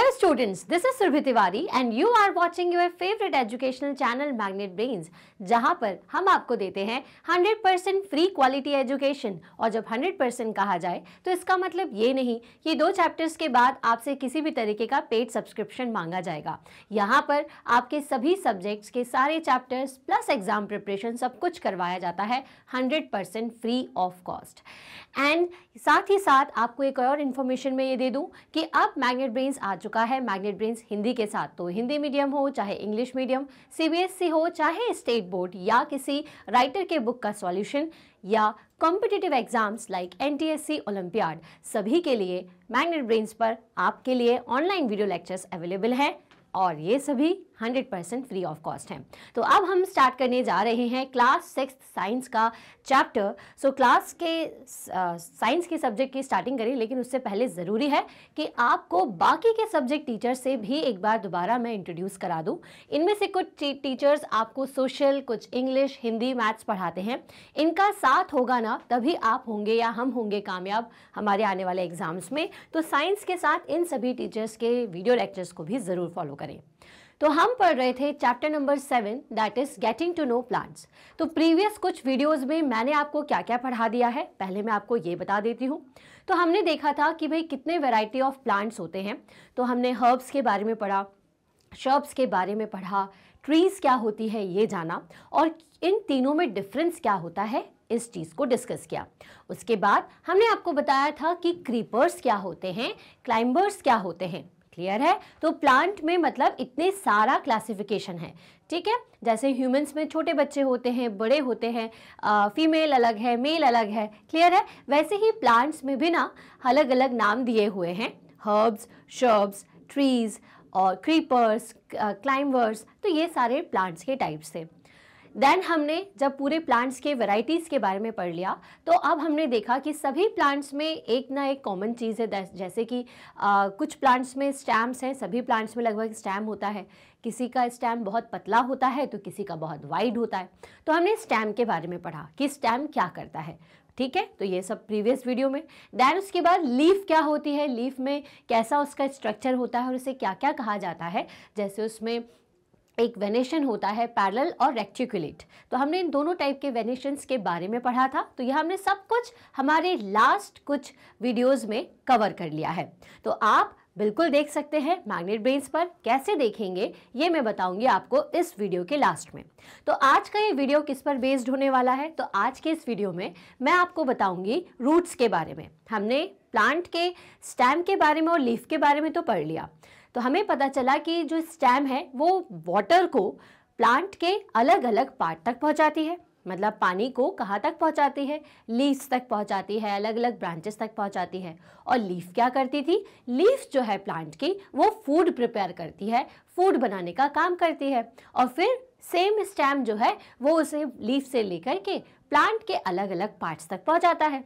Hello students, this is Surbhi Tiwari and you are watching your favorite educational channel Magnet Brains, जहां पर हम आपको देते हैं 100% फ्री क्वालिटी एजुकेशन। और जब 100% कहा जाए तो इसका मतलब ये नहीं कि 2 चैप्टर्स के बाद आपसे किसी भी तरीके का पेड सब्सक्रिप्शन मांगा जाएगा। यहाँ पर आपके सभी सब्जेक्ट्स के सारे चैप्टर्स प्लस एग्जाम प्रिपरेशन सब कुछ करवाया जाता है 100% फ्री ऑफ कॉस्ट। एंड साथ ही साथ आपको एक और इन्फॉर्मेशन मैं ये दे दूं कि अब मैग्नेट ब्रेन्स आ चुका है, मैग्नेट ब्रेन्स हिंदी के साथ। तो हिंदी मीडियम हो चाहे इंग्लिश मीडियम, सीबीएसई हो चाहे स्टेट बोर्ड, या किसी राइटर के बुक का सॉल्यूशन, या competitive exams like NTSC olympiad, सभी के लिए मैग्नेट ब्रेन्स पर आपके लिए ऑनलाइन वीडियो लेक्चर्स अवेलेबल हैं और ये सभी 100% फ्री ऑफ कॉस्ट हैं। तो अब हम स्टार्ट करने जा रहे हैं क्लास 6 साइंस का चैप्टर। सो क्लास के साइंस के सब्जेक्ट की स्टार्टिंग करें, लेकिन उससे पहले ज़रूरी है कि आपको बाकी के सब्जेक्ट टीचर से भी एक बार दोबारा मैं इंट्रोड्यूस करा दूं। इनमें से कुछ टीचर्स आपको सोशल, कुछ इंग्लिश, हिंदी, मैथ्स पढ़ाते हैं। इनका साथ होगा ना तभी आप होंगे या हम होंगे कामयाब हमारे आने वाले एग्जाम्स में। तो साइंस के साथ इन सभी टीचर्स के वीडियो लेक्चर्स को भी ज़रूर फॉलो करें। तो हम पढ़ रहे थे chapter number 7, that is getting to know plants. तो प्रीवियस कुछ वीडियोस में मैंने आपको क्या क्या पढ़ा दिया है, पहले मैं आपको ये बता देती हूँ। तो हमने देखा था कि भाई कितने वैरायटी ऑफ प्लांट्स होते हैं। तो हमने हर्ब्स के बारे में पढ़ा, श्रब्स के बारे में पढ़ा, ट्रीज क्या होती है ये जाना, और इन तीनों में डिफरेंस क्या होता है इस चीज़ को डिस्कस किया। उसके बाद हमने आपको बताया था कि क्रीपर्स क्या होते हैं, क्लाइंबर्स क्या होते हैं। क्लियर है? तो प्लांट में मतलब इतने सारा क्लासिफिकेशन है, ठीक है। जैसे ह्यूमंस में छोटे बच्चे होते हैं, बड़े होते हैं, फीमेल अलग है, मेल अलग है, क्लियर है। वैसे ही प्लांट्स में भी ना अलग अलग नाम दिए हुए हैं, हर्ब्स, श्रब्स, ट्रीज और क्रीपर्स, क्लाइंबर्स। तो ये सारे प्लांट्स के टाइप्स थे। देन हमने जब पूरे प्लांट्स के वैरायटीज़ के बारे में पढ़ लिया, तो अब हमने देखा कि सभी प्लांट्स में एक ना एक कॉमन चीज़ है। जैसे कि कुछ प्लांट्स में स्टैम्स हैं, सभी प्लांट्स में लगभग स्टैम होता है। किसी का स्टैम बहुत पतला होता है तो किसी का बहुत वाइड होता है। तो हमने स्टैम के बारे में पढ़ा कि स्टैम क्या करता है, ठीक है। तो ये सब प्रीवियस वीडियो में। देन उसके बाद लीफ क्या होती है, लीफ में कैसा उसका स्ट्रक्चर होता है और उसे क्या क्या कहा जाता है। जैसे उसमें एक वेनेशन होता है पैरेलल और रेक्टिकुलेट। तो हमने इन दोनों टाइप के वेनेशंस के बारे में पढ़ा था। तो यह हमने सब कुछ हमारे लास्ट कुछ वीडियोस में कवर कर लिया है। तो आप बिल्कुल देख सकते हैं मैग्नेट ब्रेन्स पर। कैसे देखेंगे ये मैं बताऊंगी आपको इस वीडियो के लास्ट में। तो आज का ये वीडियो किस पर बेस्ड होने वाला है, तो आज के इस वीडियो में मैं आपको बताऊंगी रूट्स के बारे में। हमने प्लांट के स्टेम के बारे में और लीफ के बारे में तो पढ़ लिया। तो हमें पता चला कि जो स्टेम है वो वाटर को प्लांट के अलग अलग पार्ट तक पहुंचाती है, मतलब पानी को कहाँ तक पहुंचाती है, लीव्स तक पहुंचाती है, अलग अलग ब्रांचेस तक पहुंचाती है। और लीफ क्या करती थी, लीफ जो है प्लांट की वो फूड प्रिपेयर करती है, फूड बनाने का काम करती है। और फिर सेम स्टेम जो है वो उसे लीफ से लेकर के प्लांट के अलग अलग पार्ट्स तक पहुंचाता है,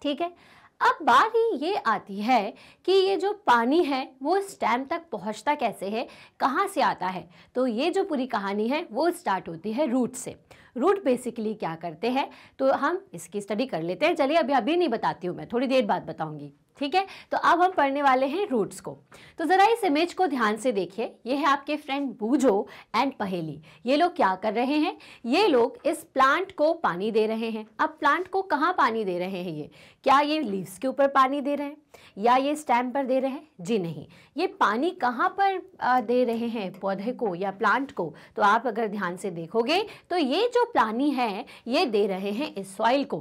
ठीक है। अब बारी ये आती है कि ये जो पानी है वो स्टेम तक पहुंचता कैसे है, कहाँ से आता है। तो ये जो पूरी कहानी है वो स्टार्ट होती है रूट से। रूट बेसिकली क्या करते हैं तो हम इसकी स्टडी कर लेते हैं। चलिए अभी नहीं बताती हूँ, मैं थोड़ी देर बाद बताऊंगी, ठीक है। तो अब हम पढ़ने वाले हैं रूट्स को। तो ज़रा इस इमेज को ध्यान से देखिए। ये है आपके फ्रेंड बूझो एंड पहेली। ये लोग क्या कर रहे हैं, ये लोग इस प्लांट को पानी दे रहे हैं। अब प्लांट को कहाँ पानी दे रहे हैं, ये क्या ये लीव्स के ऊपर पानी दे रहे हैं या ये स्टेम पर दे रहे हैं? जी नहीं, ये पानी कहाँ पर दे रहे हैं, पौधे को या प्लांट को? तो आप अगर ध्यान से देखोगे तो ये जो पानी है ये दे रहे हैं इस सॉइल को,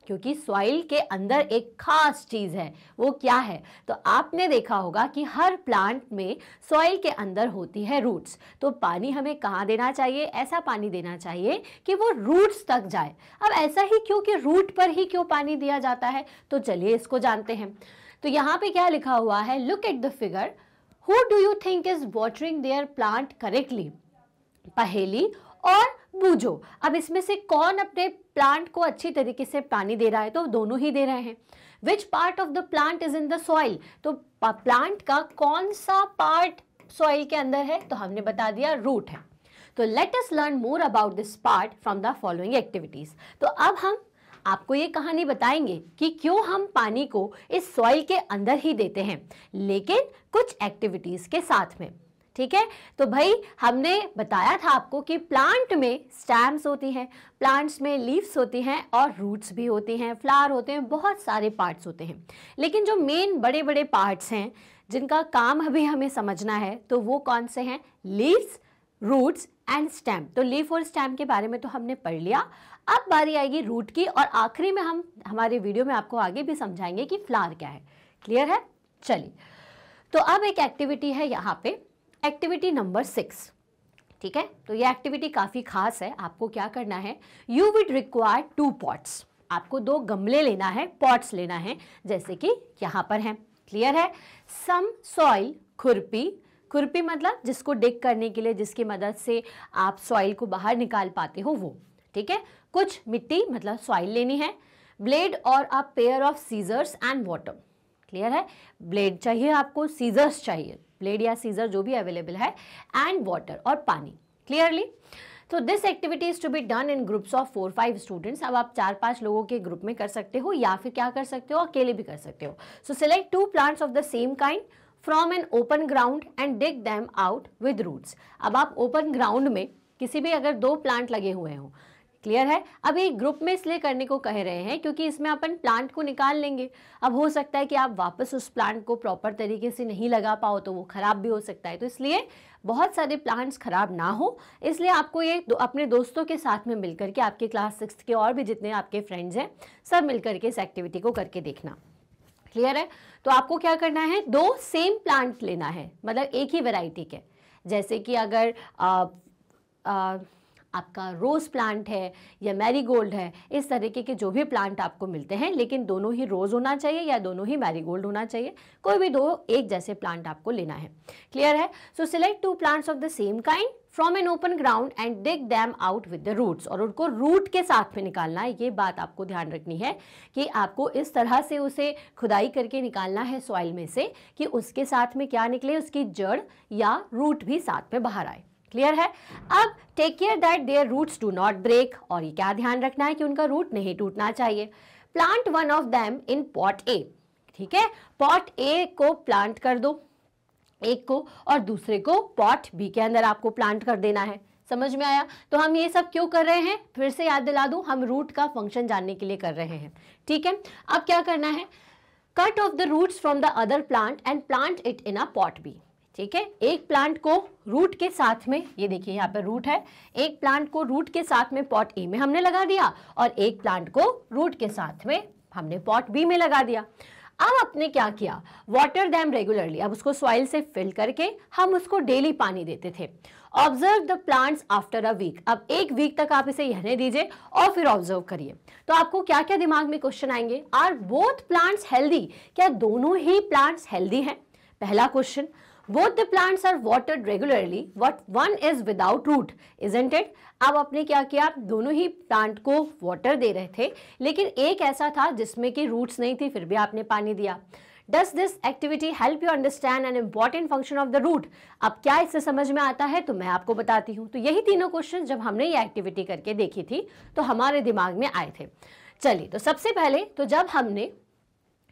क्योंकि सॉइल के अंदर एक खास चीज़ है। वो क्या है, तो आपने देखा होगा कि हर प्लांट में सॉइल के अंदर होती है रूट्स। तो पानी हमें कहाँ देना चाहिए, ऐसा पानी देना चाहिए कि वो रूट्स तक जाए। अब ऐसा ही क्यों कि रूट पर ही क्यों पानी दिया जाता है, तो चलिए इसको जानते हैं। तो यहाँ पे क्या लिखा हुआ है, look at the figure, who do you think is watering there plant correctly, पहेली और बूझो। अब इसमें से कौन अपने प्लांट को अच्छी तरीके से पानी दे रहा है, तो दोनों ही दे रहे हैं। Which part of the plant is in the soil, तो प्लांट का कौन सा पार्ट सॉइल के अंदर है, तो हमने बता दिया रूट है। तो let us learn more about this part from the following activities. तो अब हम आपको ये कहानी बताएंगे कि क्यों हम पानी को इस सॉइल के अंदर ही देते हैं, लेकिन कुछ एक्टिविटीज के साथ में। ठीक है, तो भाई हमने बताया था आपको कि प्लांट में स्टेम्स होती हैं, प्लांट्स में लीव्स होती हैं और रूट्स भी होती हैं, फ्लावर होते हैं, बहुत सारे पार्ट्स होते हैं। लेकिन जो मेन बड़े बड़े पार्ट्स हैं जिनका काम अभी हमें समझना है, तो वो कौन से हैं? Leaves, roots and stem. तो लीफ और स्टेम के बारे में तो हमने पढ़ लिया। अब बारी आएगी रूट की, और आखिरी में हम हमारे वीडियो में आपको आगे भी समझाएंगे कि फ्लावर क्या है। क्लियर है? चलिए, तो अब एक एक्टिविटी है यहाँ पे, एक्टिविटी नंबर 6। ठीक है, तो ये एक्टिविटी काफ़ी खास है। आपको क्या करना है, यू विड रिक्वायर 2 पॉट्स। आपको 2 गमले लेना है, पॉट्स लेना है, जैसे कि यहाँ पर है। क्लियर है? सम सॉइल, खुरपी, खुरपी मतलब जिसको डिग करने के लिए, जिसकी मदद से आप सॉइल को बाहर निकाल पाते हो वो। ठीक है, कुछ मिट्टी मतलब सॉइल लेनी है, ब्लेड और a pair of scissors and water. Clear है? ब्लेड चाहिए आपको, सीजर्स चाहिए, ब्लेड या सीजर जो भी अवेलेबल है, एंड वाटर और पानी। क्लियरली? तो this activity is to be done in groups of 4-5 students. अब आप 4-5 लोगों के ग्रुप में कर सकते हो, या फिर क्या कर सकते हो, अकेले भी कर सकते हो। So select 2 plants of the same kind from an open ground and dig them out with roots. अब आप ओपन ग्राउंड में किसी भी अगर 2 प्लांट लगे हुए हों, क्लियर है? अब ये ग्रुप में इसलिए करने को कह रहे हैं क्योंकि इसमें अपन प्लांट को निकाल लेंगे। अब हो सकता है कि आप वापस उस प्लांट को प्रॉपर तरीके से नहीं लगा पाओ, तो वो खराब भी हो सकता है। तो इसलिए बहुत सारे प्लांट्स खराब ना हो, इसलिए आपको ये अपने दोस्तों के साथ में मिलकर के, आपके क्लास 6 के और भी जितने आपके फ्रेंड्स हैं, सब मिलकर के इस एक्टिविटी को करके देखना। क्लियर है? तो आपको क्या करना है, 2 सेम प्लांट लेना है, मतलब एक ही वैरायटी के। जैसे कि अगर आपका रोज़ प्लांट है या मैरीगोल्ड है, इस तरीके के जो भी प्लांट आपको मिलते हैं, लेकिन दोनों ही रोज़ होना चाहिए या दोनों ही मैरीगोल्ड होना चाहिए, कोई भी 2 एक जैसे प्लांट आपको लेना है। क्लियर है? So select 2 plants of the same kind from an open ground and dig them out with the roots. और उनको रूट के साथ में निकालना है। ये बात आपको ध्यान रखनी है कि आपको इस तरह से उसे खुदाई करके निकालना है सॉइल में से कि उसके साथ में क्या निकले, उसकी जड़ या रूट भी साथ में बाहर आए। क्लियर है? अब take care that their roots do not break. और ये क्या ध्यान रखना है कि उनका रूट नहीं टूटना चाहिए। Plant one of them in pot A. ठीक है, पॉट ए को प्लांट कर दो, एक को, और दूसरे को पॉट बी के अंदर आपको प्लांट कर देना है। समझ में आया? तो हम ये सब क्यों कर रहे हैं, फिर से याद दिला दूं, हम रूट का फंक्शन जानने के लिए कर रहे हैं। ठीक है, अब क्या करना है, cut off the roots from the other plant and plant it in a pot B. ठीक है, एक प्लांट को रूट के साथ में, ये देखिए यहाँ पे रूट है, एक प्लांट को रूट के साथ में पॉट ए में हमने लगा दिया, और एक प्लांट को रूट के साथ में हमने पॉट बी में लगा दिया। अब आपने क्या किया, वाटर दैम रेगुलरली। अब उसको सॉइल से फिल करके हम उसको डेली पानी देते थे। Observe the plants after a week. अब 1 वीक तक आप इसे रहने दीजिए और फिर ऑब्जर्व करिए। तो आपको क्या क्या दिमाग में क्वेश्चन आएंगे, आर बोथ प्लांट्स हेल्दी? क्या दोनों ही प्लांट्स हेल्दी हैं? पहला question. Both the plants are watered regularly, but one is without root, isn't it? अब आपने क्या किया, दोनों ही प्लांट को वाटर दे रहे थे, लेकिन एक ऐसा था जिसमें कि रूट्स नहीं थी, फिर भी आपने पानी दिया। Does this activity help you understand an important function of the root? अब क्या इससे समझ में आता है, तो मैं आपको बताती हूँ। तो यही तीनों क्वेश्चन जब हमने ये एक्टिविटी करके देखी थी तो हमारे दिमाग में आए थे। चलिए, तो सबसे पहले तो जब हमने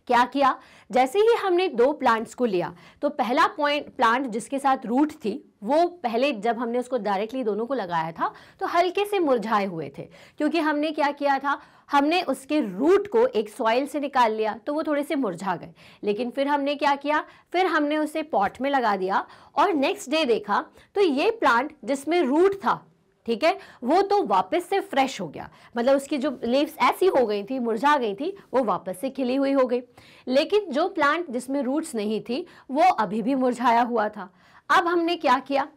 क्या किया, जैसे ही हमने 2 प्लांट्स को लिया, तो पहला प्लांट जिसके साथ रूट थी, वो पहले जब हमने उसको डायरेक्टली दोनों को लगाया था तो हल्के से मुरझाए हुए थे, क्योंकि हमने क्या किया था, हमने उसके रूट को एक सॉइल से निकाल लिया, तो वो थोड़े से मुरझा गए। लेकिन फिर हमने क्या किया, फिर हमने उसे पॉट में लगा दिया, और नेक्स्ट डे देखा तो ये प्लांट जिसमें रूट था, ठीक है, वो तो वापस से फ्रेश हो गया, मतलब उसकी जो लीव्स ऐसी हो गई थी, मुरझा गई थी, वो वापस से खिली हुई हो गई। लेकिन जो प्लांट जिसमें रूट्स नहीं थी वो अभी भी मुरझाया हुआ था। अब हमने क्या किया,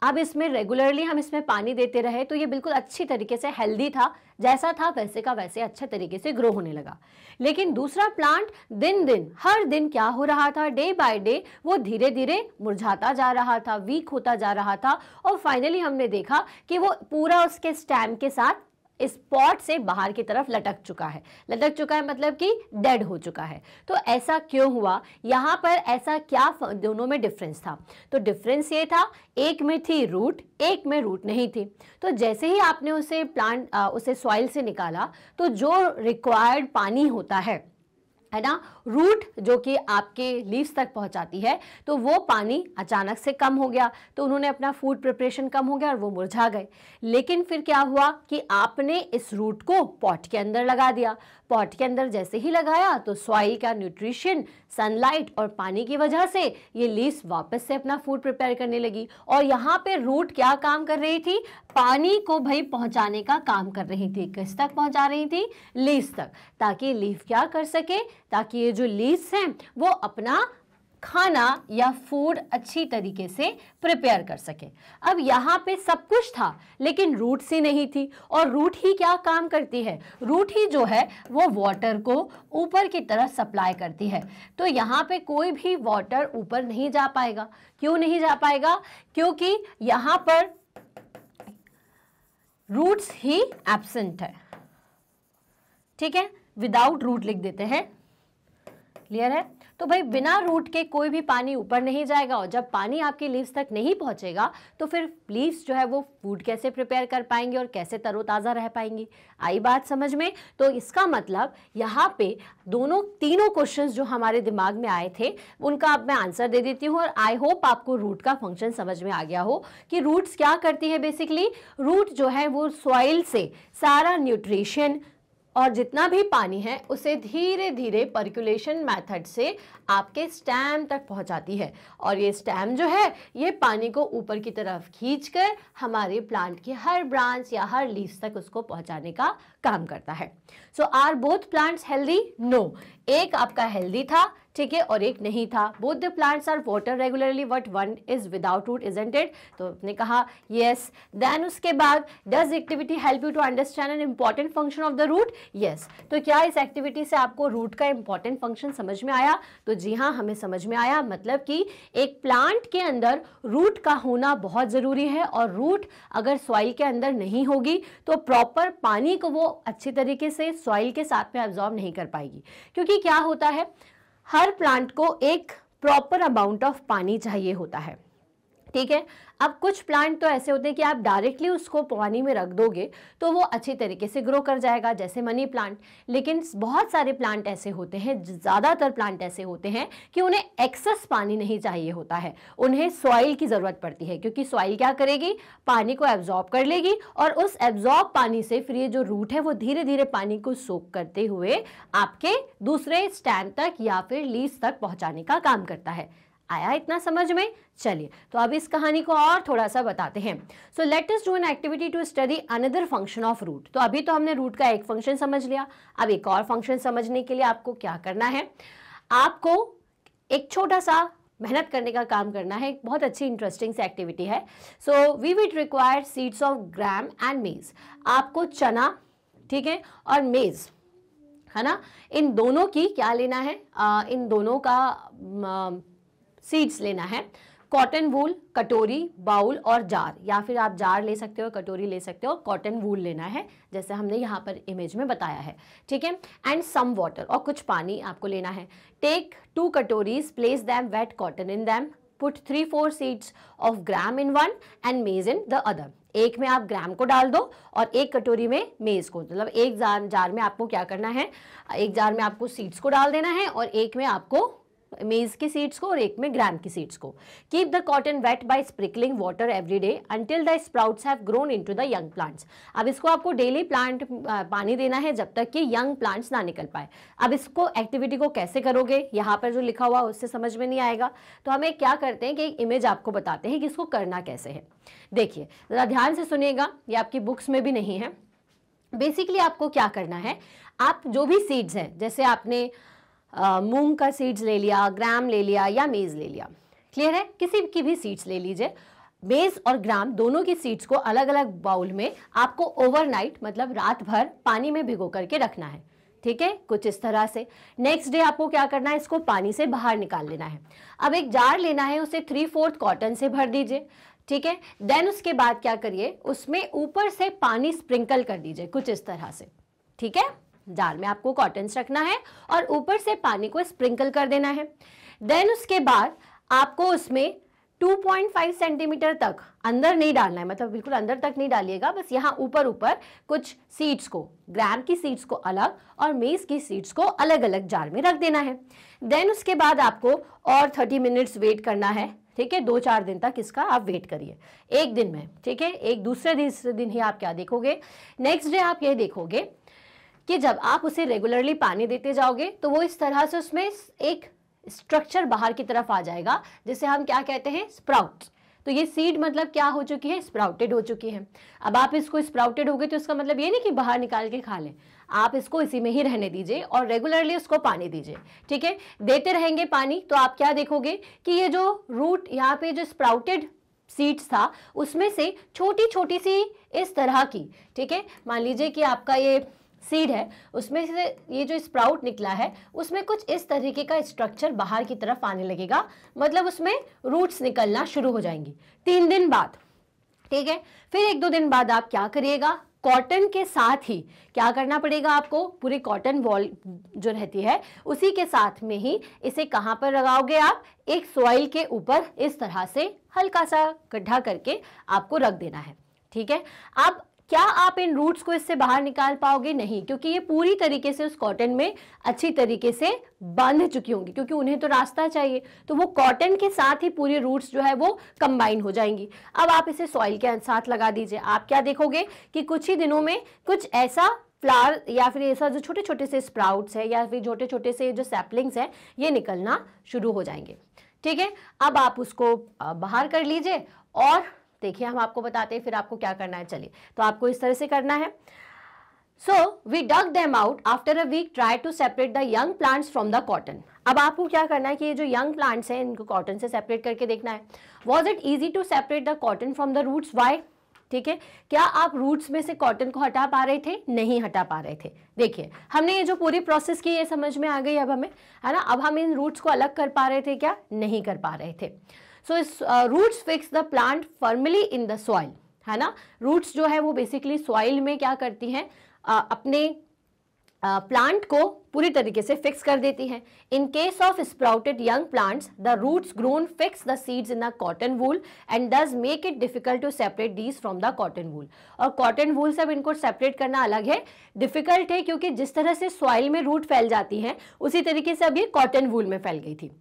अब इसमें रेगुलरली हम इसमें पानी देते रहे, तो ये बिल्कुल अच्छी तरीके से हेल्दी था, जैसा था वैसे का वैसे अच्छे तरीके से ग्रो होने लगा। लेकिन दूसरा प्लांट दिन दिन, हर दिन क्या हो रहा था, डे बाय डे वो धीरे धीरे मुरझाता जा रहा था, वीक होता जा रहा था, और फाइनली हमने देखा कि वो पूरा उसके स्टेम के साथ इस पॉट से बाहर की तरफ लटक चुका है। लटक चुका है मतलब कि डेड हो चुका है। तो ऐसा क्यों हुआ, यहाँ पर ऐसा क्या दोनों में डिफरेंस था? तो डिफरेंस ये था, एक में थी रूट, एक में रूट नहीं थी। तो जैसे ही आपने उसे उसे सॉइल से निकाला तो जो रिक्वायर्ड पानी होता है ना, रूट जो कि आपके लीव्स तक पहुंचाती है, तो वो पानी अचानक से कम हो गया, तो उन्होंने अपना फूड प्रिपरेशन कम हो गया और वो मुरझा गए। लेकिन फिर क्या हुआ कि आपने इस रूट को पॉट के अंदर लगा दिया। पॉट के अंदर जैसे ही लगाया तो सॉइल का न्यूट्रिशन, सनलाइट और पानी की वजह से ये लीव्स वापस से अपना फूड प्रिपेयर करने लगी। और यहाँ पे रूट क्या काम कर रही थी? पानी को भाई पहुंचाने का काम कर रही थी। किस तक पहुंचा रही थी? लीव्स तक, ताकि लीफ क्या कर सके, ताकि ये जो लीव्स हैं वो अपना खाना या फूड अच्छी तरीके से प्रिपेयर कर सके। अब यहाँ पे सब कुछ था लेकिन रूट सी नहीं थी, और रूट ही क्या काम करती है? रूट ही जो है वो वाटर को ऊपर की तरफ सप्लाई करती है। तो यहाँ पे कोई भी वाटर ऊपर नहीं जा पाएगा। क्यों नहीं जा पाएगा? क्योंकि यहाँ पर रूट्स ही एब्सेंट है। ठीक है, विदाउट रूट लिख देते हैं। क्लियर है? तो भाई बिना रूट के कोई भी पानी ऊपर नहीं जाएगा, और जब पानी आपकी लीव्स तक नहीं पहुंचेगा तो फिर लीव्स जो है वो फूड कैसे प्रिपेयर कर पाएंगे और कैसे तरोताज़ा रह पाएंगी। आई बात समझ में? तो इसका मतलब यहाँ पे तीनों क्वेश्चंस जो हमारे दिमाग में आए थे उनका अब मैं आंसर दे देती हूँ, और आई होप आपको रूट का फंक्शन समझ में आ गया हो कि रूट्स क्या करती है। बेसिकली रूट जो है वो सॉइल से सारा न्यूट्रिशन और जितना भी पानी है उसे धीरे धीरे पर्कुलेशन मेथड से आपके स्टेम तक पहुंचाती है, और ये स्टेम जो है ये पानी को ऊपर की तरफ खींचकर हमारे प्लांट की हर ब्रांच या हर लीव्स तक उसको पहुंचाने का काम करता है। So are both plants healthy? No, एक आपका हेल्दी था, ठीक है, और एक नहीं था। Both the plants are water regularly but one is without root, isn't it? तो आपने कहा यस। देन उसके बाद does activity help you to understand an important function of the root? Yes. तो क्या इस एक्टिविटी से आपको रूट का इंपॉर्टेंट फंक्शन समझ में आया? तो जी हाँ, हमें समझ में आया। मतलब कि एक प्लांट के अंदर रूट का होना बहुत जरूरी है, और रूट अगर सॉइल के अंदर नहीं होगी तो प्रॉपर पानी को वो अच्छी तरीके से सॉइल के साथ में एब्जॉर्ब नहीं कर पाएगी। क्योंकि क्या होता है, हर प्लांट को एक प्रॉपर अमाउंट ऑफ पानी चाहिए होता है। ठीक है, अब कुछ प्लांट तो ऐसे होते हैं कि आप डायरेक्टली उसको पानी में रख दोगे तो वो अच्छी तरीके से ग्रो कर जाएगा, जैसे मनी प्लांट। लेकिन बहुत सारे प्लांट ऐसे होते हैं, ज़्यादातर प्लांट ऐसे होते हैं कि उन्हें एक्सेस पानी नहीं चाहिए होता है, उन्हें सॉइल की ज़रूरत पड़ती है। क्योंकि सॉइल क्या करेगी? पानी को एब्जॉर्ब कर लेगी, और उस एब्जॉर्ब पानी से फिर ये जो रूट है वो धीरे धीरे पानी को सोक करते हुए आपके दूसरे स्टैंड तक या फिर लीव्स तक पहुँचाने का काम करता है। आया इतना समझ में? चलिए, तो अब इस कहानी को और थोड़ा सा बताते हैं। So let us do an activity to study another function of root. तो अभी तो हमने रूट का एक फंक्शन समझ लिया, अब एक और फंक्शन समझने के लिए आपको क्या करना है? आपको एक छोटा सा मेहनत करने का काम करना है। एक बहुत अच्छी इंटरेस्टिंग सी एक्टिविटी है। So we will require seeds of gram and maize. आपको चना, ठीक है, और मेज, है ना, इन दोनों की क्या लेना है? इन दोनों का सीड्स लेना है। कॉटन वूल, कटोरी, बाउल और जार, या फिर आप जार ले सकते हो, कटोरी ले सकते हो, कॉटन वूल लेना है जैसे हमने यहाँ पर इमेज में बताया है। ठीक है, एंड सम वाटर, और कुछ पानी आपको लेना है। Take 2 katoris, place them wet cotton in them, put 3-4 seeds of gram in one and maize in the other. एक में आप ग्राम को डाल दो और एक कटोरी में मेज को, मतलब एक जार में आपको क्या करना है? एक जार में आपको सीड्स को डाल देना है और एक में आपको मेज की सीड्स को और एक में ग्राम की सीड्स को। Keep the cotton weight by sprinkling water every day until the sprouts have grown into the young plants. अब इसको आपको डेली पानी देना है जब तक कि यंग प्लांट्स ना निकल पाए। अब इसको एक्टिविटी को कैसे करोगे? यहाँ पर जो लिखा हुआ उससे समझ में नहीं आएगा, तो हमें क्या करते हैं कि एक इमेज आपको बताते हैं कि इसको करना कैसे है। देखिए जरा ध्यान से सुनिएगा, ये आपकी बुक्स में भी नहीं है। बेसिकली आपको क्या करना है, आप जो भी सीड्स हैं, जैसे आपने मूंग का सीड्स ले लिया, ग्राम ले लिया या मेज ले लिया, क्लियर है, किसी की भी सीड्स ले लीजिए। मेज और ग्राम दोनों की सीड्स को अलग अलग बाउल में आपको ओवरनाइट, मतलब रात भर पानी में भिगो करके रखना है। ठीक है, कुछ इस तरह से। नेक्स्ट डे आपको क्या करना है, इसको पानी से बाहर निकाल लेना है। अब एक जार लेना है, उसे 3/4 कॉटन से भर दीजिए, ठीक है। देन उसके बाद क्या करिए, उसमें ऊपर से पानी स्प्रिंकल कर दीजिए कुछ इस तरह से, ठीक है। जार में आपको कॉटन रखना है और ऊपर से पानी को स्प्रिंकल कर देना है। देन उसके बाद आपको उसमें 2.5 सेंटीमीटर तक अंदर नहीं डालना है, मतलब बिल्कुल अंदर तक नहीं डालिएगा, बस यहाँ ऊपर ऊपर कुछ सीड्स को, ग्राम की सीड्स को अलग और मेज की सीड्स को अलग अलग जार में रख देना है। देन उसके बाद आपको और 30 मिनट्स वेट करना है, ठीक है। 2-4 दिन तक इसका आप वेट करिए, एक दिन में, ठीक है। एक दूसरे दिन ही आप क्या देखोगे, नेक्स्ट डे आप ये देखोगे कि जब आप उसे रेगुलरली पानी देते जाओगे तो वो इस तरह से उसमें एक स्ट्रक्चर बाहर की तरफ आ जाएगा, जिसे हम क्या कहते हैं, स्प्राउट्स। तो ये सीड मतलब क्या हो चुकी है, स्प्राउटेड हो चुकी है। अब आप इसको स्प्राउटेड हो गए तो इसका मतलब ये नहीं कि बाहर निकाल के खा लें, आप इसको इसी में ही रहने दीजिए और रेगुलरली उसको पानी दीजिए, ठीक है। देते रहेंगे पानी तो आप क्या देखोगे कि ये जो रूट यहाँ पे जो स्प्राउटेड सीड्स था उसमें से छोटी छोटी सी इस तरह की, ठीक है, मान लीजिए कि आपका ये सीड है, उसमें से ये जो स्प्राउट निकला है उसमें कुछ इस तरीके का स्ट्रक्चर बाहर की तरफ आने लगेगा, मतलब उसमें रूट्स निकलना शुरू हो जाएंगी 3 दिन बाद, ठीक है। फिर 1-2 दिन बाद आप क्या करिएगा, कॉटन के साथ ही क्या करना पड़ेगा आपको, पूरी कॉटन बॉल जो रहती है उसी के साथ में ही इसे कहाँ पर लगाओगे आप, एक सॉइल के ऊपर इस तरह से हल्का सा गड्ढा करके आपको रख देना है, ठीक है। अब क्या आप इन रूट्स को इससे बाहर निकाल पाओगे, नहीं, क्योंकि ये पूरी तरीके से उस कॉटन में अच्छी तरीके से बांध चुकी होंगी, क्योंकि उन्हें तो रास्ता चाहिए, तो वो कॉटन के साथ ही पूरी रूट्स जो है वो कंबाइन हो जाएंगी। अब आप इसे सॉइल के साथ लगा दीजिए, आप क्या देखोगे कि कुछ ही दिनों में कुछ ऐसा फ्लावर या फिर ऐसा जो छोटे छोटे से स्प्राउट्स है या फिर छोटे छोटे से जो सैपलिंग्स हैं ये निकलना शुरू हो जाएंगे, ठीक है। अब आप उसको बाहर कर लीजिए और देखिए हम आपको बताते हैं फिर आपको क्या करना है। चलिए, तो आपको इस तरह से करना है। So we dug them out after a week, try to separate the young plants from the cotton. अब आपको क्या करना है कि ये जो यंग प्लांट्स हैं इनको कॉटन से सेपरेट करके देखना है। Was it easy to separate the cotton from the roots, why, ठीक है। क्या आप रूट्स में से कॉटन को हटा पा रहे थे, नहीं हटा पा रहे थे। देखिए हमने ये जो पूरी प्रोसेस की ये समझ में आ गई अब हमें, है ना। अब हम इन रूट्स को अलग कर पा रहे थे क्या, नहीं कर पा रहे थे। So roots fix the plant firmly in the soil, है ना। रूट्स जो है वो बेसिकली सॉइल में क्या करती हैं, अपने प्लांट को पूरी तरीके से फिक्स कर देती हैं। In case of sprouted young plants the roots grown fix the seeds in the cotton wool and does make it difficult to separate these from the cotton wool. और कॉटन वूल से अब इनको सेपरेट करना अलग है, डिफिकल्ट है, क्योंकि जिस तरह से सॉइल में रूट फैल जाती हैं उसी तरीके से अब ये कॉटन वूल में फैल गई थी।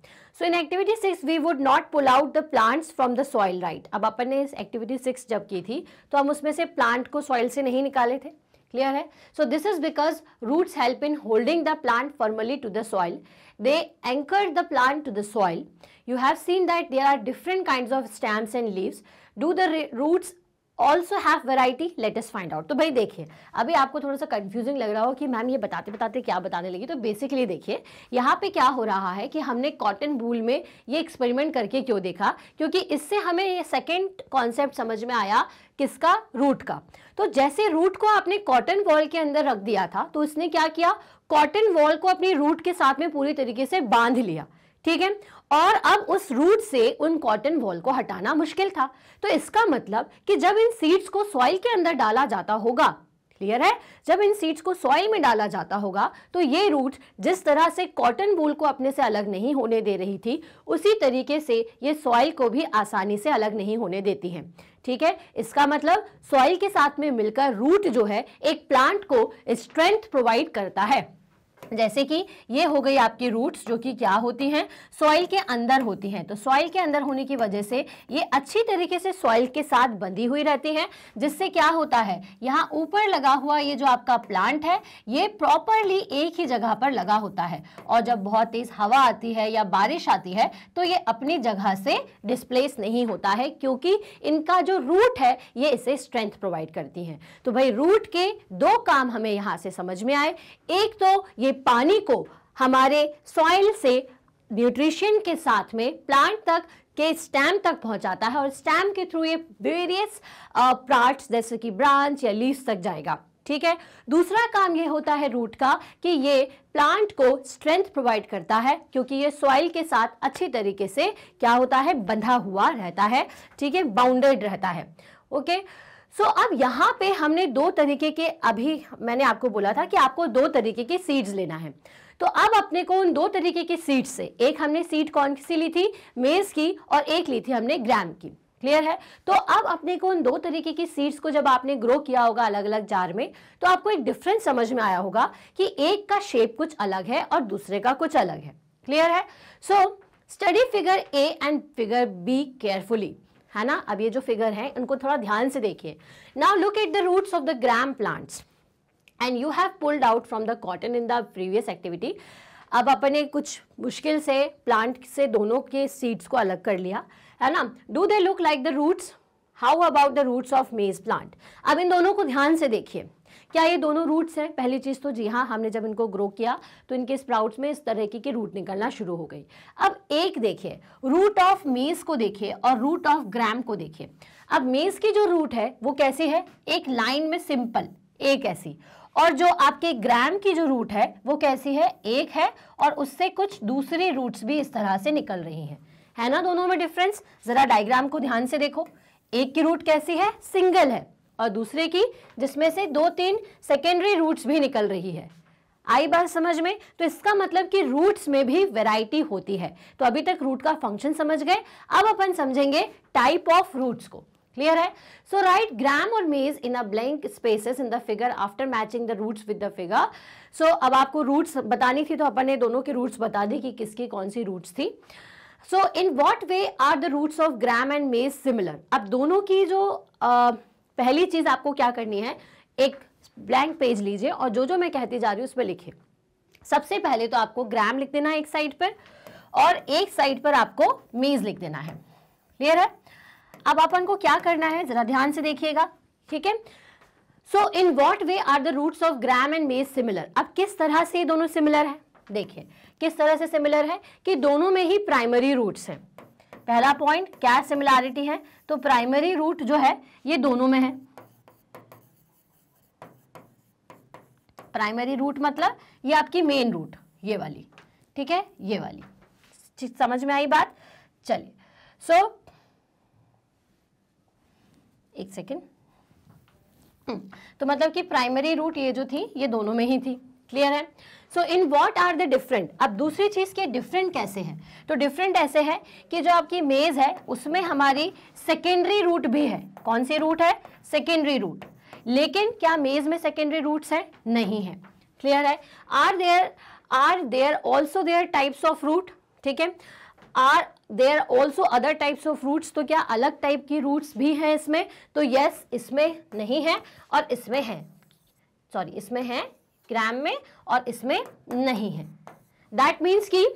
So in activity 6 we would not pull out the plants from the soil, right. अब अपन ने इस एक्टिविटी 6 जब की थी तो हम उसमें से प्लांट को सॉइल से नहीं निकाले थे, क्लियर है। So this is because roots help in holding the plant formally to the soil, they anchor the plant to the soil. You have seen that there are different kinds of stems and leaves, do the roots also have variety, let us find out. तो भाई देखिए अभी आपको थोड़ा सा confusing लग रहा हो कि मैम ये बताते बताते क्या बताने लगी, तो बेसिकली देखिए यहाँ पे क्या हो रहा है कि हमने कॉटन वूल में ये एक्सपेरिमेंट करके क्यों देखा, क्योंकि इससे हमें ये सेकेंड कॉन्सेप्ट समझ में आया, किसका, रूट का। तो जैसे रूट को आपने कॉटन वॉल के अंदर रख दिया था तो इसने क्या किया, कॉटन वॉल को अपनी रूट के साथ में पूरी तरीके से बांध लिया, ठीक है। और अब उस रूट से उन कॉटन वॉल को हटाना मुश्किल था। तो इसका मतलब कि जब इन सीड्स को सॉइल के अंदर डाला जाता होगा, क्लियर है, जब इन सीड्स को सॉइल में डाला जाता होगा तो ये रूट जिस तरह से कॉटन वूल को अपने से अलग नहीं होने दे रही थी उसी तरीके से ये सॉइल को भी आसानी से अलग नहीं होने देती हैं, ठीक है। इसका मतलब सॉइल के साथ में मिलकर रूट जो है एक प्लांट को स्ट्रेंथ प्रोवाइड करता है। जैसे कि ये हो गई आपकी रूट्स जो कि क्या होती हैं, सॉइल के अंदर होती हैं। तो सॉइल के अंदर होने की वजह से ये अच्छी तरीके से सॉइल के साथ बंधी हुई रहती हैं, जिससे क्या होता है, यहाँ ऊपर लगा हुआ ये जो आपका प्लांट है ये प्रॉपरली एक ही जगह पर लगा होता है, और जब बहुत तेज हवा आती है या बारिश आती है तो ये अपनी जगह से डिस्प्लेस नहीं होता है, क्योंकि इनका जो रूट है ये इसे स्ट्रेंथ प्रोवाइड करती हैं। तो भाई रूट के 2 काम हमें यहाँ से समझ में आए, एक तो ये पानी को हमारे सॉइल से न्यूट्रिशन के साथ में प्लांट तक के स्टेम तक पहुंचाता है, और स्टेम के थ्रू ये वेरियस पार्ट्स जैसे कि ब्रांच या लीव्स तक जाएगा, ठीक है। दूसरा काम ये होता है रूट का कि ये प्लांट को स्ट्रेंथ प्रोवाइड करता है, क्योंकि ये सॉइल के साथ अच्छी तरीके से क्या होता है, बंधा हुआ रहता है, ठीक है, बाउंडेड रहता है। ओके, सो अब यहाँ पे हमने दो तरीके के, अभी मैंने आपको बोला था कि आपको दो तरीके के सीड्स लेना है, तो अब अपने को उन दो तरीके के सीड्स से, एक हमने सीड कौन सी ली थी, मेज की, और एक ली थी हमने ग्राम की। क्लियर है। तो अब अपने को उन दो तरीके की सीड्स को जब आपने ग्रो किया होगा अलग अलग जार में, तो आपको एक डिफरेंस समझ में आया होगा कि एक का शेप कुछ अलग है और दूसरे का कुछ अलग है। क्लियर है। So study figure A and figure be carefully, है ना। अब ये जो फिगर है उनको थोड़ा ध्यान से देखिए। Now look at the roots of the gram plants and you have pulled out from the cotton in the previous activity. अब अपने कुछ मुश्किल से प्लांट से दोनों के सीड्स को अलग कर लिया, है ना। Do they look like the roots? How about the roots of maize plant? अब इन दोनों को ध्यान से देखिए, क्या ये दोनों रूट्स हैं? पहली चीज तो जी हाँ, हमने जब इनको ग्रो किया तो इनके स्प्राउट्स में इस तरह की रूट निकलना शुरू हो गई। अब एक देखिए, रूट ऑफ मेज को देखिए और रूट ऑफ ग्राम को देखिए। अब मेज की जो रूट है वो कैसी है, एक लाइन में सिंपल एक ऐसी, और जो आपके ग्राम की जो रूट है वो कैसी है, एक है, और उससे कुछ दूसरी रूट्स भी इस तरह से निकल रही हैं, है ना। दोनों में डिफरेंस, जरा डायग्राम को ध्यान से देखो। एक की रूट कैसी है, सिंगल है, और दूसरे की जिसमें से 2-3 सेकेंडरी रूट्स भी निकल रही है। आई बात समझ में? तो इसका मतलब कि रूट्स में भी वैरायटी होती है। तो अभी तक रूट का फंक्शन समझ गए, अब अपन समझेंगे टाइप ऑफ रूट्स को। क्लियर है। सो राइट ग्राम और maize in a blank spaces in the figure after matching the roots with the figure. So अब आपको रूट्स बतानी थी तो अपन ने दोनों के रूट्स बता दी कि किसकी कौन सी रूट्स थी। So in what way are the roots of gram and maize similar? अब दोनों की जो पहली चीज आपको क्या करनी है, एक ब्लैंक पेज लीजिए और जो जो मैं कहती जा रही हूँ उस पर लिखिए। सबसे पहले तो आपको ग्राम लिख देना है एक साइड पर, और एक साइड पर आपको मेज लिख देना है। क्लियर है। अब अपन को क्या करना है, जरा ध्यान से देखिएगा, ठीक है। So in what way are the roots of gram and maize similar? अब किस तरह से दोनों सिमिलर है, देखिए किस तरह से सिमिलर है कि दोनों में ही प्राइमरी रूट्स हैं। पहला पॉइंट, क्या सिमिलैरिटी है, तो प्राइमरी रूट जो है ये दोनों में है। प्राइमरी रूट मतलब ये आपकी मेन रूट, ये वाली, ठीक है, ये वाली। समझ में आई बात? चलिए, सो एक सेकेंड। तो मतलब कि प्राइमरी रूट ये जो थी ये दोनों में ही थी। क्लियर है। So in what are the different? अब दूसरी चीज के डिफरेंट कैसे है, तो डिफरेंट ऐसे है कि जो आपकी मेज है उसमें हमारी सेकेंडरी रूट भी है। कौन सी रूट है, सेकेंडरी रूट। लेकिन क्या मेज में सेकेंडरी रूट्स है? नहीं है। क्लियर है। Are there also there types of root, ठीक है। Are there also other types of roots, तो क्या अलग टाइप की रूट्स भी हैं इसमें? तो यस, इसमें नहीं है और इसमें है, सॉरी इसमें है ग्राम में और इसमें नहीं है। दैट मीन्स कि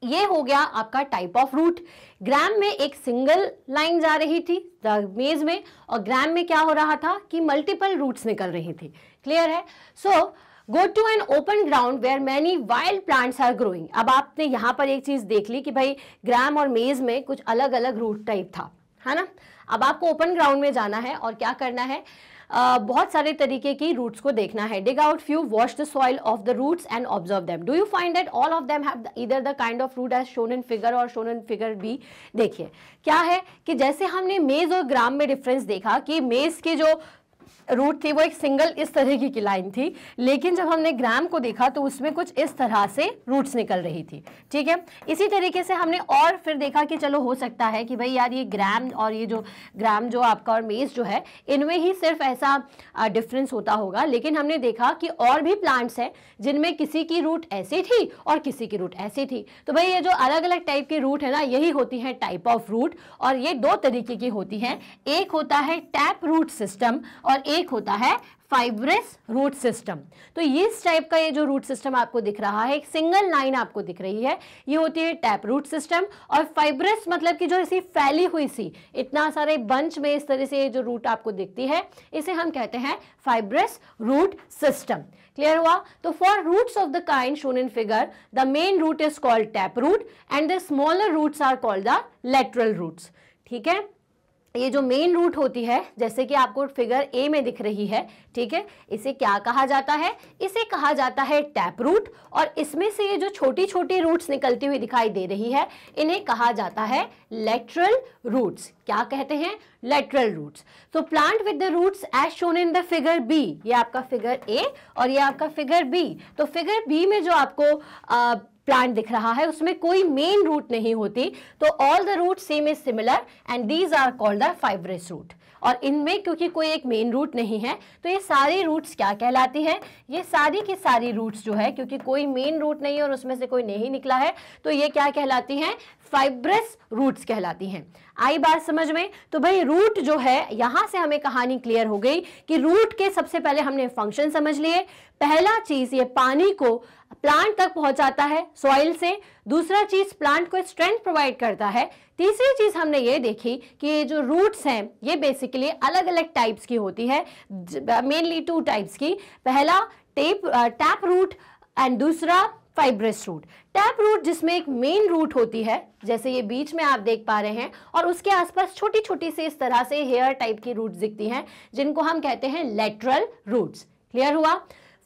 ये हो गया आपका टाइप ऑफ रूट। ग्राम में एक सिंगल लाइन जा रही थी मेज में, और ग्राम में क्या हो रहा था कि मल्टीपल रूट्स निकल रही थी। क्लियर है। So go to an open ground where many wild plants are growing. अब आपने यहाँ पर एक चीज देख ली कि भाई ग्राम और मेज में कुछ अलग अलग रूट टाइप था, है ना। अब आपको ओपन ग्राउंड में जाना है और क्या करना है, बहुत सारे तरीके की रूट्स को देखना है। Dig out few, wash the soil off the roots and observe them. Do you find that all of them have either the kind of root as shown in figure और शोन इन फिगर बी? देखिए क्या है कि जैसे हमने मेज और ग्राम में डिफरेंस देखा कि मेज की जो रूट थी वो एक सिंगल इस तरह की लाइन थी, लेकिन जब हमने ग्राम को देखा तो उसमें कुछ इस तरह से रूट्स निकल रही थी। ठीक है। इसी तरीके से हमने और फिर देखा कि चलो हो सकता है कि भाई यार ये ग्राम और ये जो ग्राम जो आपका और मेज जो है इनमें ही सिर्फ ऐसा डिफरेंस होता होगा, लेकिन हमने देखा कि और भी प्लांट्स हैं जिनमें किसी की रूट ऐसी थी और किसी की रूट ऐसी थी। तो भाई ये जो अलग अलग टाइप की रूट है ना, यही होती है टाइप ऑफ रूट, और ये दो तरीके की होती है। एक होता है टैप रूट सिस्टम और एक होता है फाइब्रस रूट सिस्टम। तो इस टाइप का ये जो रूट सिस्टम आपको दिख रहा है, एक सिंगल लाइन आपको दिख रही है, ये होती है टैप रूट सिस्टम। और फाइब्रस मतलब कि जो ऐसी फैली हुई सी इतना सारे बंच में इस तरह से ये जो रूट आपको दिखती है, इसे हम कहते हैं फाइब्रस रूट सिस्टम। क्लियर हुआ? तो for roots of the kind shown in figure, the main root is called tap root and the smaller roots are called the lateral roots. ठीक है। ये जो मेन रूट होती है, जैसे कि आपको फिगर ए में दिख रही है, ठीक है, इसे क्या कहा जाता है? इसे कहा जाता है टैप रूट। और इसमें से ये जो छोटी छोटी रूट्स निकलती हुई दिखाई दे रही है, इन्हें कहा जाता है लेटरल रूट्स। क्या कहते हैं? Lateral roots. तो plant with the roots as shown in the figure B, ये आपका फिगर ए और ये आपका फिगर बी। तो फिगर बी में जो आपको प्लांट दिख रहा है उसमें कोई मेन रूट नहीं होती, तो all the root same is similar and these are called the fibrous root. और इनमें क्योंकि कोई एक मेन रूट नहीं है तो ये सारी रूट्स क्या कहलाती हैं? ये सारी की सारी रूट्स जो है, क्योंकि कोई मेन रूट नहीं है और उसमें से कोई नहीं निकला है, तो ये क्या कहलाती हैं? फाइब्रस रूट्स कहलाती हैं। आई बात समझ में? तो भाई रूट जो है, यहां से हमें कहानी क्लियर हो गई कि रूट के सबसे पहले हमने फंक्शन समझ लिए। पहला चीज, ये पानी को प्लांट तक पहुंचाता है सॉइल से। दूसरा चीज, प्लांट को स्ट्रेंथ प्रोवाइड करता है। तीसरी चीज हमने ये देखी कि ये जो रूट्स हैं ये बेसिकली अलग अलग टाइप्स की होती है, मेनली 2 टाइप्स की। पहला टैप रूट एंड दूसरा फाइब्रस रूट। टैप रूट जिसमें एक मेन रूट होती है, जैसे ये बीच में आप देख पा रहे हैं, और उसके आसपास छोटी छोटी से इस तरह से हेयर टाइप की रूट्स दिखती हैं, जिनको हम कहते हैं लेटरल रूट्स। क्लियर हुआ?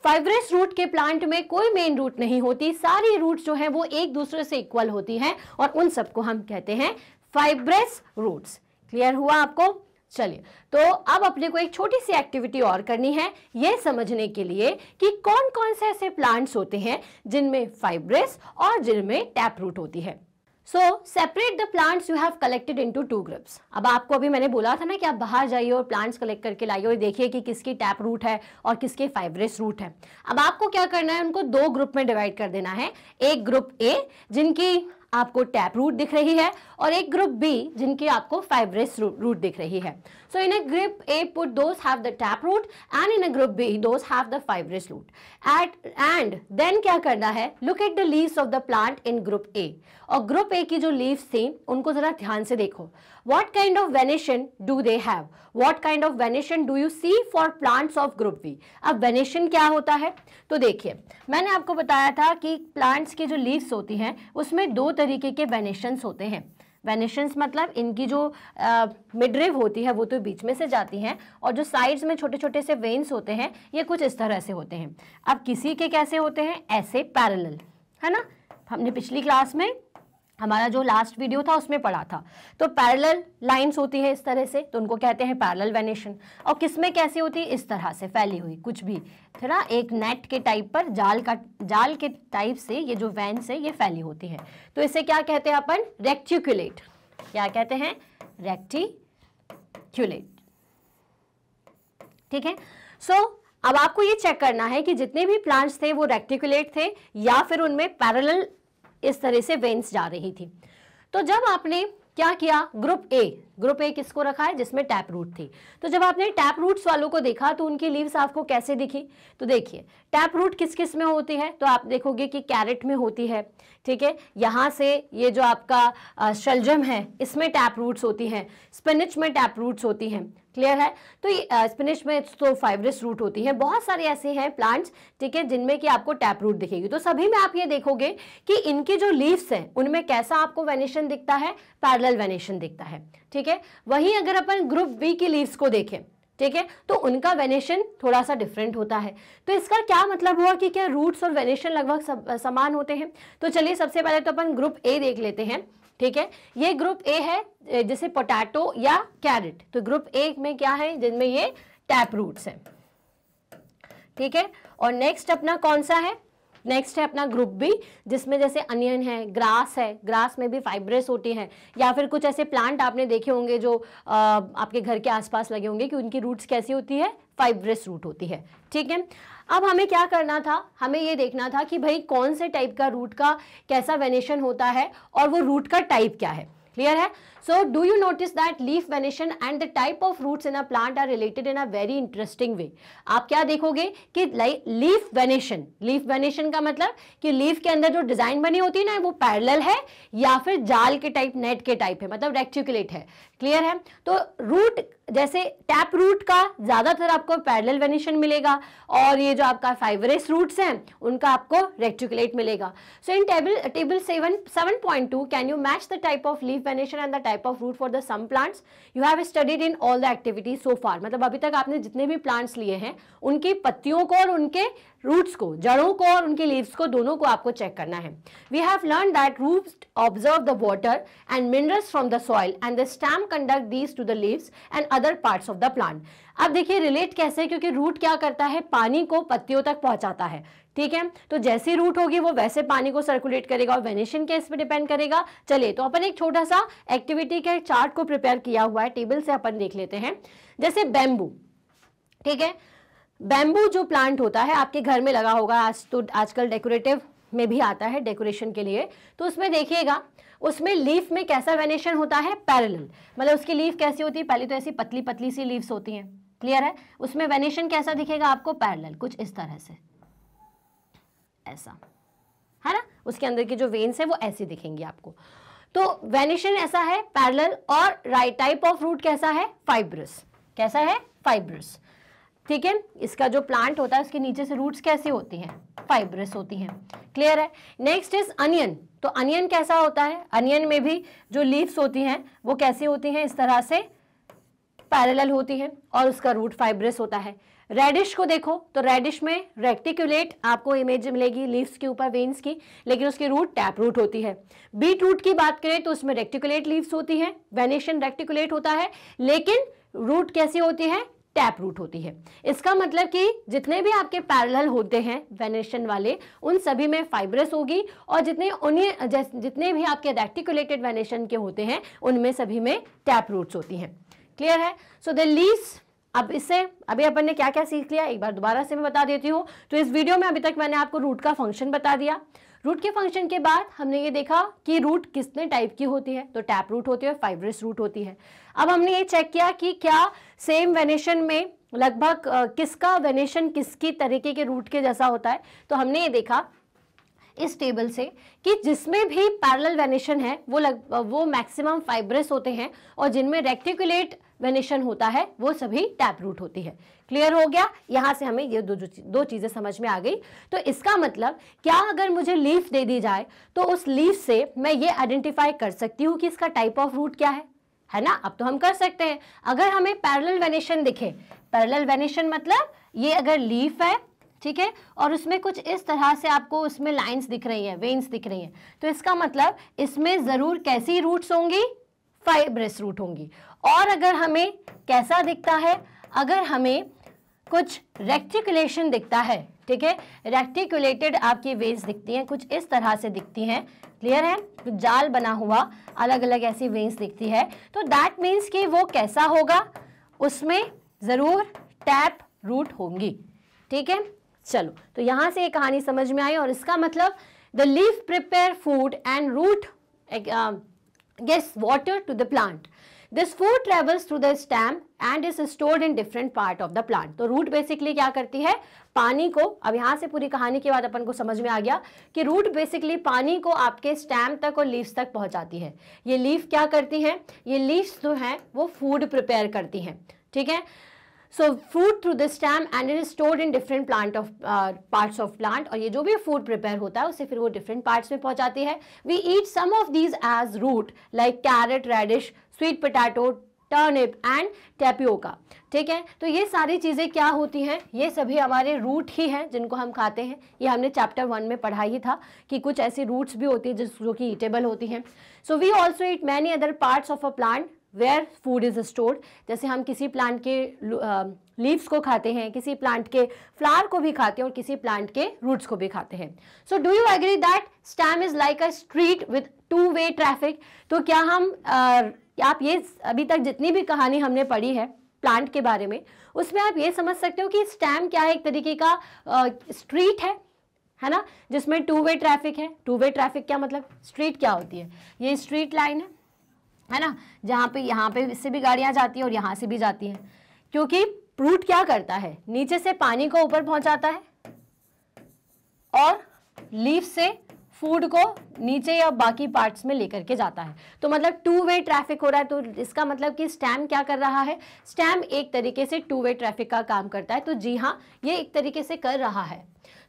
फाइब्रस रूट के प्लांट में कोई मेन रूट नहीं होती, सारी रूट्स जो हैं वो एक दूसरे से इक्वल होती हैं और उन सबको हम कहते हैं फाइब्रस रूट्स। क्लियर हुआ आपको? चलिए, तो अब अपने को एक छोटी सी एक्टिविटी और करनी है, ये समझने के लिए कि कौन कौन से ऐसे प्लांट्स होते हैं जिनमें फाइब्रस और जिनमें टैप रूट होती है। So separate the plants you have collected into 2 groups. अब आपको अभी मैंने बोला था ना कि आप बाहर जाइए और प्लांट्स कलेक्ट करके लाइए और देखिए कि किसकी टैप रूट है और किसके फाइब्रस रूट है। अब आपको क्या करना है, उनको 2 ग्रुप में डिवाइड कर देना है। एक ग्रुप ए जिनकी आपको टैप रूट दिख रही है और एक ग्रुप बी जिनकी आपको फाइब्रस रूट दिख रही है। So in a group A put those have the tap root and in a group B those have the fibrous root. And then क्या करना है, look at the leaves of the plant in group A. और group ए की जो leaves थी उनको जरा ध्यान से देखो। What kind of venation do they have? What kind of venation do you see for plants of group B? अब वेनेशन क्या होता है? तो देखिए, मैंने आपको बताया था कि प्लांट्स की जो लीव्स होती हैं उसमें 2 तरीके के वेनेशंस होते हैं। वेनेशंस मतलब इनकी जो मिडरिव होती है वो तो बीच में से जाती हैं, और जो साइड्स में छोटे छोटे से वेन्स होते हैं ये कुछ इस तरह से होते हैं। अब किसी के कैसे होते हैं? ऐसे पैरेलल, है ना? हमने पिछली क्लास में, हमारा जो लास्ट वीडियो था उसमें पढ़ा था, तो पैरेलल लाइंस होती है इस तरह से, तो उनको कहते हैं पैरेलल वेनेशन। और किसमें कैसी होती है? इस तरह से फैली हुई, कुछ भी है ना, एक नेट के टाइप पर, जाल के टाइप से ये जो वेन्स है ये फैली होती है। तो इसे क्या कहते हैं अपन? रेक्टिकुलेट। क्या कहते हैं? रेक्टिकुलेट। ठीक है। सो अब आपको ये चेक करना है कि जितने भी प्लांट्स थे वो रेक्टिकुलेट थे या फिर उनमें पैरेलल इस तरह से वेन्स जा रही थी। तो जब आपने क्या किया, ग्रुप ए किसको रखा है? जिसमें टैप रूट थी। तो जब आपने टैप रूट्स वालों को देखा तो उनकी लीव्स आपको कैसे दिखी? तो देखिए, टैप रूट किस किस में होती है? तो आप देखोगे कि कैरेट में होती है, ठीक है। यहाँ से ये जो आपका शलजम है इसमें टैप रूट्स होती हैं, स्पिनिच में टैप रूट्स होती हैं। क्लियर है? तो ये स्पिनिच में तो फाइब्रस रूट होती है। बहुत सारे ऐसे हैं प्लांट्स, ठीक है, जिनमें कि आपको टैप रूट दिखेगी। तो सभी में आप ये देखोगे कि इनके जो लीव्स हैं उनमें कैसा आपको वेनेशन दिखता है? पैरेलल वेनेशन दिखता है, ठीक है। वहीं अगर अपन ग्रुप बी की लीव्स को देखें, ठीक है, तो उनका वेनेशन थोड़ा सा डिफरेंट होता है। तो इसका क्या मतलब हुआ कि क्या रूट्स और वेनेशन लगभग समान होते हैं? तो चलिए सबसे पहले तो अपन ग्रुप ए देख लेते हैं, ठीक है। ये ग्रुप ए है, जैसे पोटैटो या कैरेट। तो ग्रुप ए में क्या है? जिनमें ये टैप रूट्स हैं, ठीक है। और नेक्स्ट अपना कौन सा है? नेक्स्ट है अपना ग्रुप बी, जिसमें जैसे अनियन है, ग्रास है, ग्रास में भी फाइब्रस होती है, या फिर कुछ ऐसे प्लांट आपने देखे होंगे जो आपके घर के आसपास लगे होंगे कि उनकी रूट्स कैसी होती है? फाइब्रस रूट होती है, ठीक है। अब हमें क्या करना था? हमें ये देखना था कि भाई कौन से टाइप का रूट का कैसा वेनेशन होता है और वो रूट का टाइप क्या है। क्लियर है? So do you notice that leaf venation and the type of roots in a plant are related in a very interesting way. आप क्या देखोगे कि लीफ वेनेशन का मतलब कि लीफ के अंदर जो डिजाइन बनी होती है ना वो पैरेलल है या फिर जाल के टाइप, नेट के टाइप है, मतलब रेक्टिकुलेट है। क्लियर है? तो रूट जैसे टैप रूट का ज्यादातर आपको पैरेलल वेनेशन मिलेगा और ये जो आपका फाइब्रस रूट्स हैं उनका आपको रेक्टिकुलेट मिलेगा। So in table 7.2 can you match the type of leaf venation and the type of root for the some plants you have studied in all the activities so far. मतलब अभी तक आपने जितने भी प्लांट्स लिए हैं उनकी पत्तियों को और उनके रूट्स को, जड़ों को और उनके लीव्स को, दोनों को आपको चेक करना है। We have learn that roots observe the water and minerals from the soil and the stem conduct these to the leaves and other parts of the plant. अब देखिए रिलेट कैसे, क्योंकि रूट क्या करता है, पानी को पत्तियों तक पहुंचाता है, ठीक है। तो जैसी रूट होगी वो वैसे पानी को सर्कुलेट करेगा और वेनेशन के इस पे डिपेंड करेगा। चलिए तो अपन एक छोटा सा एक्टिविटी के चार्ट को प्रिपेयर किया हुआ है, टेबल से अपन देख लेते हैं। जैसे बैम्बू, ठीक है, बैम्बू जो प्लांट होता है आपके घर में लगा होगा, आज तो आजकल डेकोरेटिव में भी आता है डेकोरेशन के लिए, तो उसमें देखिएगा उसमें लीफ में कैसा वेनेशन होता है, पैरेलल। मतलब उसकी लीफ कैसी होती है, पहले तो ऐसी पतली पतली सी लीव्स होती हैं, क्लियर है। उसमें वेनेशन कैसा दिखेगा आपको, पैरेलल, कुछ इस तरह से, ऐसा है ना। उसके अंदर की जो वेन्स है वो ऐसी दिखेंगी आपको। तो वेनेशन ऐसा है पैरेलल, और राइट टाइप ऑफ रूट कैसा है, फाइब्रस। कैसा है, फाइब्रस, ठीक है। इसका जो प्लांट होता है उसके नीचे से रूट्स कैसी होती हैं, फाइब्रस होती हैं, क्लियर है। Next is onion. तो अनियन कैसा होता है, अनियन में भी जो लीव्स होती हैं वो कैसी होती हैं, इस तरह से पैरेलल होती हैं और उसका रूट फाइब्रस होता है। रेडिश को देखो तो रेडिश में रेक्टिकुलेट आपको इमेज मिलेगी लीव्स के ऊपर वेन्स की, लेकिन उसकी रूट टैप रूट होती है। बीट रूट की बात करें तो उसमें रेक्टिकुलेट लीव्स होती हैं, वेनेशन रेक्टिकुलेट होता है, लेकिन रूट कैसी होती है, टैप रूट होती है। इसका मतलब कि जितने भी आपके पैरेलल होते हैं वेनेशन वाले, उन सभी में फाइब्रस होगी, और जितने भी आपके रेक्टिकुलेटेड वेनेशन के होते हैं उनमें सभी में टैप रूट्स होती हैं, क्लियर है। सो द लीव्स, अब इससे अभी अपन ने क्या क्या सीख लिया एक बार दोबारा से मैं बता देती हूँ। तो इस वीडियो में अभी तक मैंने आपको रूट का फंक्शन बता दिया। रूट के फंक्शन के बाद हमने ये देखा कि रूट कितने टाइप की होती है, तो टैप रूट होती है, फाइब्रस रूट होती है। अब हमने ये चेक किया कि क्या सेम वेनेशन में लगभग किसका वेनेशन किसकी तरीके के रूट के जैसा होता है। तो हमने ये देखा इस टेबल से कि जिसमें भी पैरेलल वेनेशन है वो मैक्सिमम फाइब्रस होते हैं, और जिनमें रेक्टिकुलेट वेनेशन होता है वो सभी टैप रूट होती है। क्लियर हो गया, यहां से हमें ये दो चीजें समझ में आ गई। तो इसका मतलब क्या, अगर मुझे लीफ दे दी जाए तो उस लीफ से मैं ये आइडेंटिफाई कर सकती हूँ कि इसका टाइप ऑफ रूट क्या है ना। अब तो हम कर सकते हैं। अगर हमें पैरेलल वेनेशन दिखे, पैरेलल वेनेशन मतलब ये अगर लीफ है, ठीक है, और उसमें कुछ इस तरह से आपको उसमें लाइंस दिख रही हैं, वेन्स दिख रही हैं, तो इसका मतलब इसमें जरूर कैसी रूट्स होंगी, फाइब्रस रूट होंगी। और अगर हमें कैसा दिखता है, अगर हमें कुछ रेक्टिकुलेशन दिखता है, ठीक है, रेक्टिकुलेटेड आपकी वेन्स दिखती हैं, कुछ इस तरह से दिखती हैं, क्लियर है, तो जाल बना हुआ अलग अलग ऐसी वेन्स दिखती है, तो दैट मीन्स कि वो कैसा होगा, उसमें जरूर टैप रूट होंगी, ठीक है। चलो, तो यहां से ये कहानी समझ में आई, और इसका मतलब the leaf prepare food and root gives water to the plant. This food travels through the stem and is stored in different part of the plant. तो रूट बेसिकली क्या करती है, पानी को, अब यहाँ से पूरी कहानी के बाद अपन को समझ में आ गया कि रूट बेसिकली पानी को आपके स्टेम तक और लीव्स तक पहुँचाती है। ये लीफ क्या करती हैं, ये लीव्स जो हैं वो फूड प्रिपेयर करती हैं, ठीक है। So food through the stem and it is stored in different parts of plant, और ये जो भी फूड प्रिपेयर होता है उसे फिर वो डिफरेंट पार्ट्स में पहुंचाती है। We eat some of these as root like carrot, radish, sweet potato, turnip and tapioca, ठीक है। तो ये सारी चीज़ें क्या होती हैं, ये सभी हमारे रूट ही हैं जिनको हम खाते हैं। ये हमने चैप्टर 1 में पढ़ा ही था कि कुछ ऐसी रूट्स भी होती हैं जो कि ईटेबल होती हैं। So we also eat many other parts of a plant where food is stored. जैसे हम किसी प्लांट के लीव्स को खाते हैं, किसी प्लांट के फ्लावर को भी खाते हैं, और किसी प्लांट के रूट्स को भी खाते हैं। So do you agree that stem is like a street with two way traffic. तो क्या हम आप ये अभी तक जितनी भी कहानी हमने पढ़ी है प्लांट के बारे में, उसमें आप ये समझ सकते हो कि स्टेम क्या है, एक तरीके का स्ट्रीट है ना, जिसमें टू वे ट्रैफिक है। टू वे ट्रैफिक क्या मतलब, स्ट्रीट क्या होती है, ये स्ट्रीट लाइन है ना, जहाँ पे यहाँ पे इससे भी गाड़ियाँ जाती हैं और यहाँ से भी जाती हैं, क्योंकि रूट क्या करता है, नीचे से पानी को ऊपर पहुँचाता है और लीफ से फूड को नीचे या बाकी पार्ट्स में लेकर के जाता है। तो मतलब टू वे ट्रैफिक हो रहा है। तो इसका मतलब कि स्टेम क्या कर रहा है, स्टेम एक तरीके से टू वे ट्रैफिक का काम करता है। तो जी हाँ, ये एक तरीके से कर रहा है।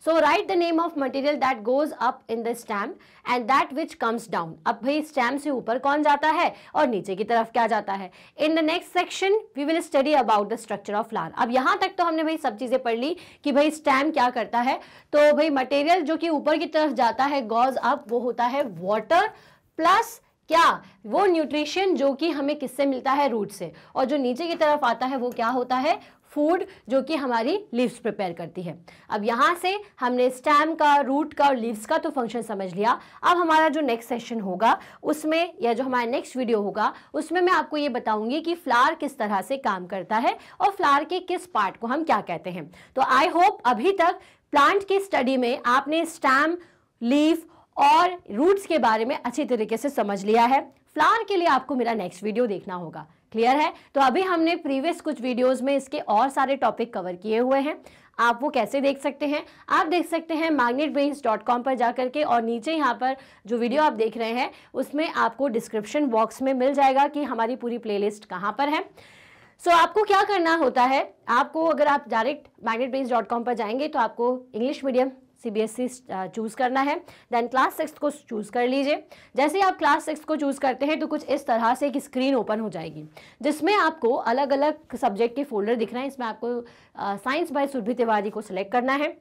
So write the name of material that goes up in the stamp and that which comes down. अब भाई स्टैम्प से ऊपर कौन जाता है और नीचे की तरफ क्या जाता है। In the next section we will study about the structure of flower. अब यहाँ तक तो हमने भाई सब चीजें पढ़ ली कि भाई स्टैम्प क्या करता है। तो भाई मटेरियल जो कि ऊपर की तरफ जाता है गोज अप, वो होता है वाटर प्लस क्या, वो न्यूट्रिशन जो कि हमें किससे मिलता है, रूट से। और जो नीचे की तरफ आता है वो क्या होता है, फूड, जो कि हमारी लीव्स प्रिपेयर करती है। अब यहाँ से हमने स्टेम का, रूट का और लीव्स का तो फंक्शन समझ लिया। अब हमारा जो नेक्स्ट सेशन होगा उसमें, या जो हमारा नेक्स्ट वीडियो होगा उसमें मैं आपको ये बताऊंगी कि फ्लावर किस तरह से काम करता है और फ्लावर के किस पार्ट को हम क्या कहते हैं। तो आई होप अभी तक प्लांट की स्टडी में आपने स्टेम, लीफ और रूट्स के बारे में अच्छी तरीके से समझ लिया है। फ्लावर के लिए आपको मेरा नेक्स्ट वीडियो देखना होगा। क्लियर है? तो अभी हमने प्रीवियस कुछ वीडियोस में इसके और सारे टॉपिक कवर किए हुए हैं। आप वो कैसे देख सकते हैं? आप देख सकते हैं magnetbrains.com पर जाकर के, और नीचे यहाँ पर जो वीडियो आप देख रहे हैं उसमें आपको डिस्क्रिप्शन बॉक्स में मिल जाएगा कि हमारी पूरी प्लेलिस्ट कहाँ पर है। सो आपको क्या करना होता है, आपको अगर आप डायरेक्ट magnetbrains.com पर जाएंगे तो आपको इंग्लिश मीडियम CBSE चूज़ करना है, देन क्लास 6 को चूज़ कर लीजिए। जैसे ही आप क्लास 6 को चूज़ करते हैं तो कुछ इस तरह से एक स्क्रीन ओपन हो जाएगी जिसमें आपको अलग अलग सब्जेक्ट के फोल्डर दिख रहे हैं। इसमें आपको साइंस बाय सुरभि तिवारी को सिलेक्ट करना है।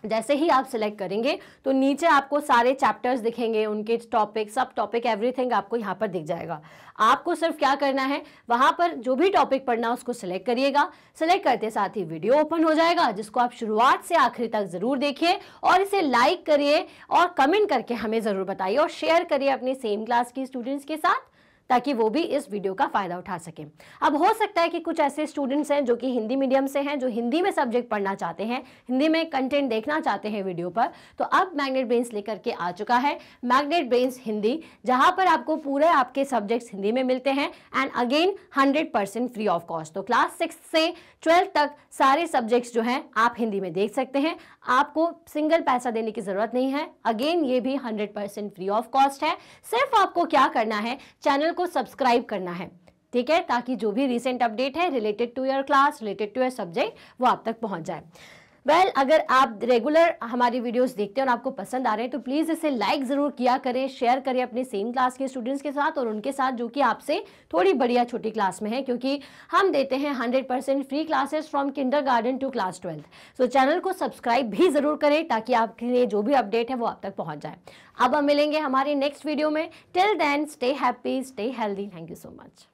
जैसे ही आप सिलेक्ट करेंगे तो नीचे आपको सारे चैप्टर्स दिखेंगे, उनके टॉपिक, सब टॉपिक, एवरीथिंग आपको यहाँ पर दिख जाएगा। आपको सिर्फ क्या करना है, वहाँ पर जो भी टॉपिक पढ़ना है उसको सिलेक्ट करिएगा। सिलेक्ट करते साथ ही वीडियो ओपन हो जाएगा जिसको आप शुरुआत से आखिरी तक ज़रूर देखिए और इसे लाइक करिए और कमेंट करके हमें ज़रूर बताइए और शेयर करिए अपने सेम क्लास की स्टूडेंट्स के साथ ताकि वो भी इस वीडियो का फ़ायदा उठा सकें। अब हो सकता है कि कुछ ऐसे स्टूडेंट्स हैं जो कि हिंदी मीडियम से हैं, जो हिंदी में सब्जेक्ट पढ़ना चाहते हैं, हिंदी में कंटेंट देखना चाहते हैं वीडियो पर, तो अब मैग्नेट ब्रेन्स लेकर के आ चुका है मैग्नेट ब्रेन्स हिंदी, जहां पर आपको पूरे आपके सब्जेक्ट्स हिंदी में मिलते हैं and again 100% free of cost. तो क्लास 6 से 12 तक सारे सब्जेक्ट्स जो हैं आप हिंदी में देख सकते हैं, आपको सिंगल पैसा देने की ज़रूरत नहीं है। अगेन ये भी 100% फ्री ऑफ कॉस्ट है। सिर्फ आपको क्या करना है, चैनल को सब्सक्राइब करना है, ठीक है, ताकि जो भी रिसेंट अपडेट है related to your class, related to your subject, वो आप तक पहुंच जाए। अगर आप रेगुलर हमारी वीडियोस देखते हैं और आपको पसंद आ रहे हैं तो प्लीज़ इसे लाइक ज़रूर किया करें, शेयर करें अपने सेम क्लास के स्टूडेंट्स के साथ और उनके साथ जो कि आपसे थोड़ी बढ़िया छोटी क्लास में है, क्योंकि हम देते हैं 100% free classes from kindergarten to class 12। So channel को सब्सक्राइब भी ज़रूर करें ताकि आपके लिए जो भी अपडेट है वो आप तक पहुँच जाए। अब हम मिलेंगे हमारे नेक्स्ट वीडियो में। Till then stay happy, stay healthy. Thank you so much.